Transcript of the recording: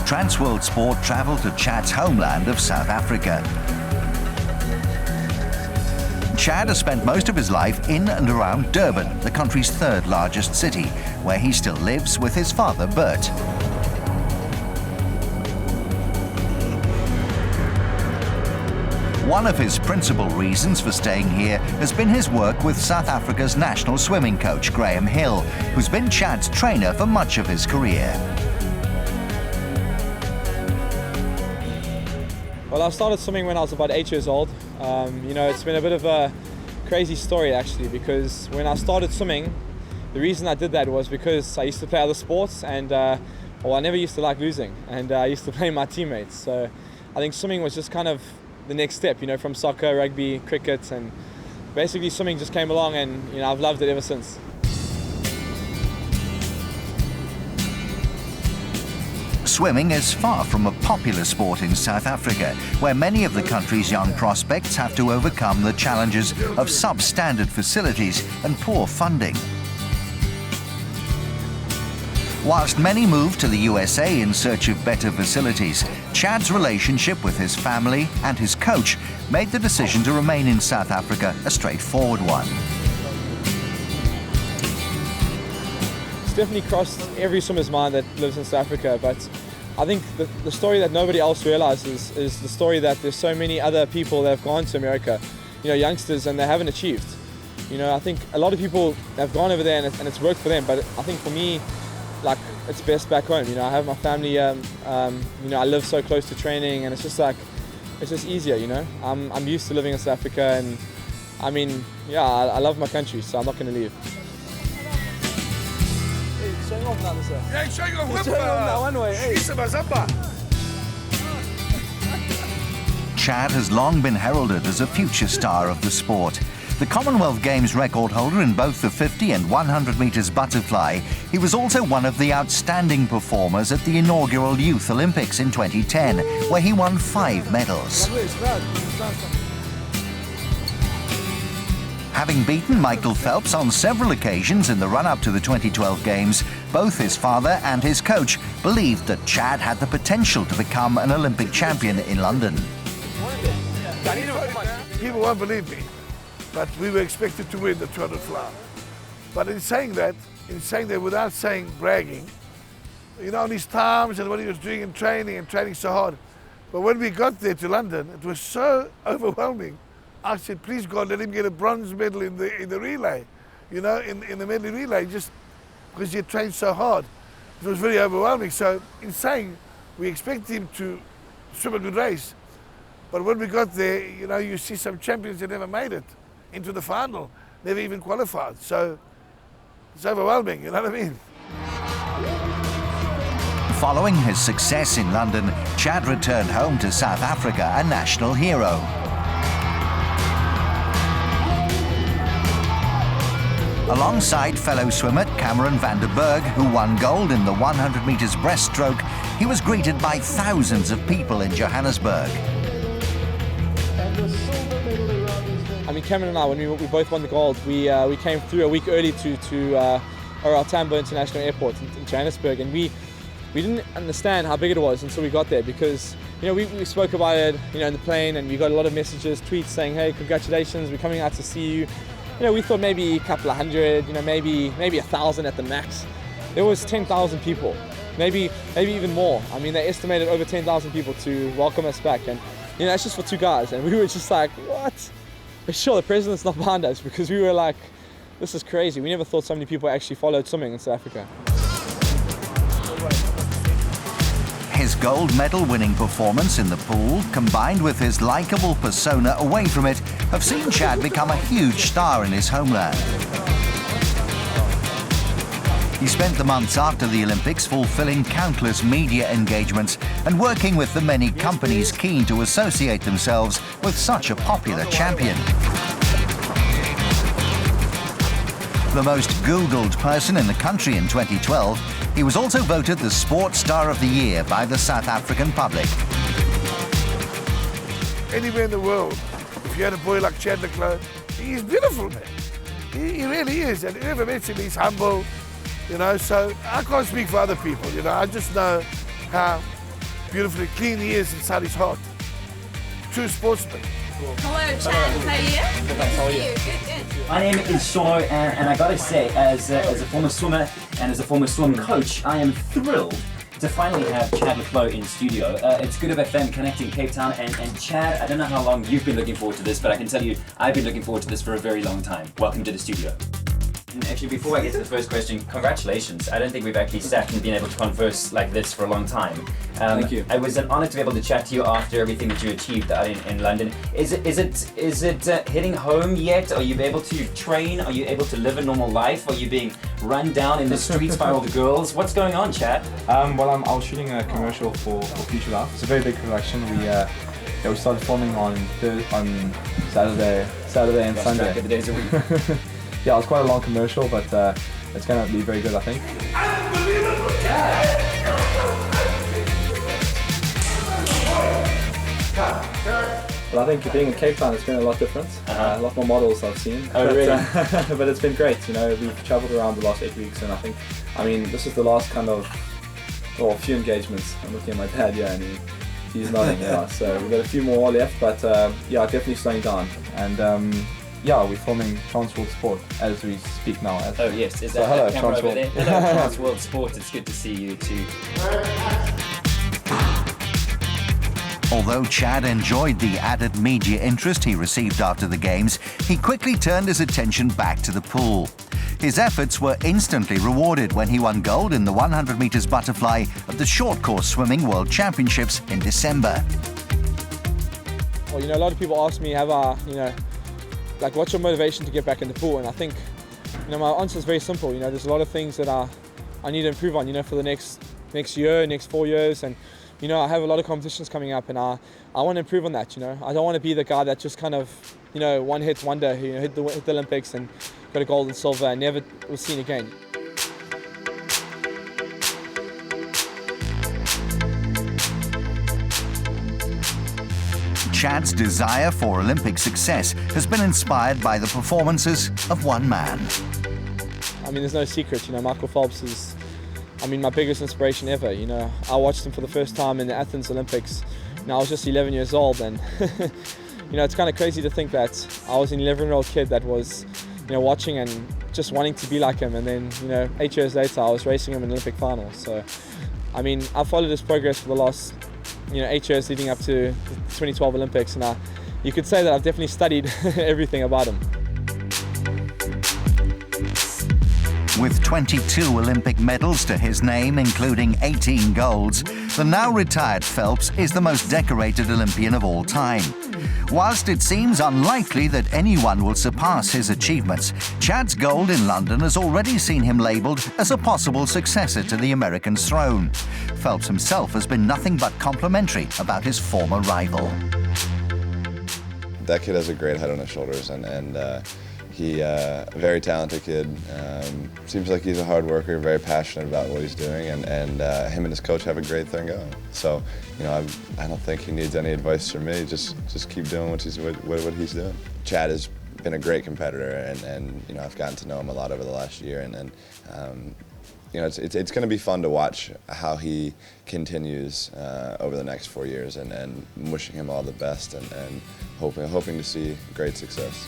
Transworld Sport travelled to Chad's homeland of South Africa. Chad has spent most of his life in and around Durban, the country's third largest city, where he still lives with his father, Burt. One of his principal reasons for staying here has been his work with South Africa's national swimming coach, Graham Hill, who's been Chad's trainer for much of his career. Well, I started swimming when I was about 8 years old. It's been a bit of a crazy story actually, because when I started swimming, the reason I did that was because I used to play other sports and I never used to like losing, and I used to play my teammates. So I think swimming was just kind of the next step, from soccer, rugby, cricket, and basically swimming just came along, and I've loved it ever since. Swimming is far from a popular sport in South Africa, where many of the country's young prospects have to overcome the challenges of substandard facilities and poor funding. Whilst many move to the USA in search of better facilities, Chad's relationship with his family and his coach made the decision to remain in South Africa a straightforward one. It's definitely crossed every swimmer's mind that lives in South Africa, but I think the story that nobody else realizes is the story that there's so many other people that have gone to America, youngsters, and they haven't achieved. I think a lot of people have gone over there and it's worked for them, but I think for me, it's best back home. I have my family, I live so close to training, and it's just easier, I'm used to living in South Africa, and I love my country, so I'm not going to leave. Showing off now, sir. Yeah, he's showing off with now one way. Hey. Chad has long been heralded as a future star of the sport. The Commonwealth Games record holder in both the 50 and 100 metres butterfly, he was also one of the outstanding performers at the inaugural Youth Olympics in 2010, where he won 5 medals. Having beaten Michael Phelps on several occasions in the run-up to the 2012 Games, both his father and his coach believed that Chad had the potential to become an Olympic champion in London. People won't believe me, but we were expected to win the 200 fly. But in saying that without saying bragging, on his times and what he was doing in training so hard. But when we got there to London, it was so overwhelming. I said, please God, let him get a bronze medal in the relay, in the medley relay, just because he had trained so hard. It was very overwhelming. So in saying, we expected him to swim a good race. But when we got there, you see some champions that never made it into the final, never even qualified. So it's overwhelming, you know what I mean? Following his success in London, Chad returned home to South Africa a national hero. Alongside fellow swimmer Cameron van der Berg, who won gold in the 100 metres breaststroke, he was greeted by thousands of people in Johannesburg. Cameron and I, when we both won the gold, we came through a week early to Oral Tambo International Airport in Johannesburg, and we didn't understand how big it was until we got there, because we spoke about it in the plane, and we got a lot of messages, tweets saying, hey, congratulations, we're coming out to see you. We thought maybe a couple of hundred, maybe 1,000 at the max. There was 10,000 people, maybe even more. They estimated over 10,000 people to welcome us back, and it's just for 2 guys, and we were just like, what? We're sure the president's not behind us, because we were like, this is crazy. We never thought so many people actually followed swimming in South Africa. His gold medal winning performance in the pool, combined with his likeable persona away from it, have seen Chad become a huge star in his homeland. He spent the months after the Olympics fulfilling countless media engagements and working with the many companies keen to associate themselves with such a popular champion. The most Googled person in the country in 2012, he was also voted the Sports Star of the Year by the South African public. Anywhere in the world, if you had a boy like Chad the Clos, he's beautiful, man. He really is, and whoever meets him, he's humble, so I can't speak for other people, I just know how beautifully clean he is inside his heart. True sportsman. Hello, Chad. How are you? How are you? Good. My name is Sholo, and I gotta say, as a former swimmer and as a former swim coach, I am thrilled to finally have Chad Clos in studio. It's good of FM connecting Cape Town, and Chad, I don't know how long you've been looking forward to this, but I can tell you, I've been looking forward to this for a very long time. Welcome to the studio. And actually, before I get to the first question, congratulations. I don't think we've actually sat and been able to converse like this for a long time. Thank you. It was an honor to be able to chat to you after everything that you achieved out in London. Is it hitting home yet? Are you able to train? Are you able to live a normal life? Are you being run down in the streets by all the girls? What's going on, Chad? I was shooting a commercial for Future Life. It's a very big production. We started filming on Saturday and Sunday. The days a week. Yeah, it's quite a long commercial, but it's going to be very good, I think. But I think being in Cape Town has been a lot different. A lot more models I've seen. Oh, really? But it's been great. You know, we've travelled around the last 8 weeks, and I mean, this is the last kind of, a few engagements. I'm looking at my dad, yeah, and he's nodding, yeah. So we've got a few more left, but yeah, definitely slowing down. And yeah, we're filming Transworld Sport as we speak now. Oh yes, is so that hello, camera over Transworld. there? Hello, Transworld Sport. It's good to see you too. Although Chad enjoyed the added media interest he received after the games, he quickly turned his attention back to the pool. His efforts were instantly rewarded when he won gold in the 100 metres butterfly at the Short Course Swimming World Championships in December. Well, you know, a lot of people ask me, like, what's your motivation to get back in the pool? And I think, my answer is very simple. There's a lot of things that I need to improve on, for the next year, next 4 years. And, I have a lot of competitions coming up, and I want to improve on that, I don't want to be the guy that just kind of, one hit wonder, who hit the Olympics and got a gold and silver and never was seen again. Chad's desire for Olympic success has been inspired by the performances of one man. I mean, there's no secret, Michael Phelps is, my biggest inspiration ever. I watched him for the first time in the Athens Olympics. I was just 11 years old, and it's kind of crazy to think that I was an 11-year-old kid that was, watching and just wanting to be like him. And then, 8 years later, I was racing him in the Olympic final. So, I followed his progress for the last 8 years leading up to the 2012 Olympics, and you could say that I've definitely studied everything about him. With 22 Olympic medals to his name, including 18 golds, the now retired Phelps is the most decorated Olympian of all time. Whilst it seems unlikely that anyone will surpass his achievements, Chad's gold in London has already seen him labelled as a possible successor to the American throne. Phelps himself has been nothing but complimentary about his former rival. That kid has a great head on his shoulders, and he a very talented kid. Seems like he's a hard worker, very passionate about what he's doing, and him and his coach have a great thing going. So, I don't think he needs any advice from me. Just keep doing what he's doing. Chad has been a great competitor, and I've gotten to know him a lot over the last year, and it's going to be fun to watch how he continues over the next 4 years, and wishing him all the best, and hoping to see great success.